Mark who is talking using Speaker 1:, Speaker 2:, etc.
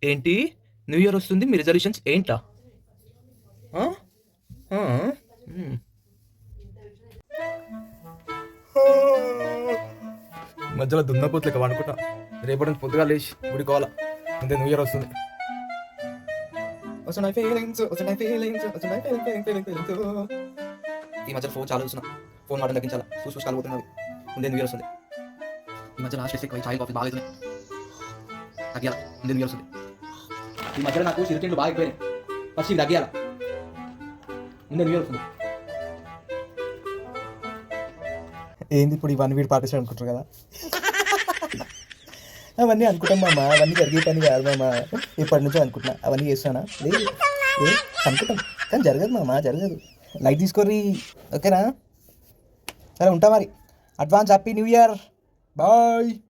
Speaker 1: ఏంటి? New year వస్తుంది, మీ resolutions ఏంటా? ఆ? ఆ? హ్మ్. మధ్యలో దున్నపోతులకి అనుకుంటా. రేపటి నుంచి పొద్దుగా లేచి గుడికోవాలా, అంతే న్యూ ఇయర్ వస్తుంది. వస్తున్నాయి ఫీలింగ్స్, వస్తున్నాయి ఫీలింగ్స్, వస్తున్నాయి ఫీలింగ్స్. ఈ మధ్య ఫోన్ చాలా చూస్తున్నా, ఫోన్ వాడడం తగ్గించాలా, చూసి చూసి కాలిపోతున్నది. ముందే న్యూ ఇయర్ వస్తుంది. ఈ మధ్య లాస్ట్ ఎక్కువ చాయ్ కాఫీ బాగా అవుతున్నాయి, తగ్గాల, ముందే న్యూ ఇయర్ వస్తుంది. ఈ మధ్యలో నాకు చిరుతిండ్లు బాగా అయిపోయినాయి, ఫస్ట్ ఇది తగ్గాల, ముందే న్యూ ఇయర్ వస్తుంది. ఏంది ఇప్పుడు ఇవన్నీ వీడు పాటిస్తాడు అనుకుంటారు కదా? అవన్నీ అనుకుంటాం మామ, అవన్నీ జరిగే పని కాదు మామ. ఎప్పటి నుంచో అనుకుంటున్నా, అవన్నీ చేస్తానా? లేదు లేదు, అనుకుంటాం కానీ జరగదు మామ, జరగదు. లైట్ తీసుకోర్రి, ఓకేనా? సరే ఉంటా మరి. Advance happy new year, bye.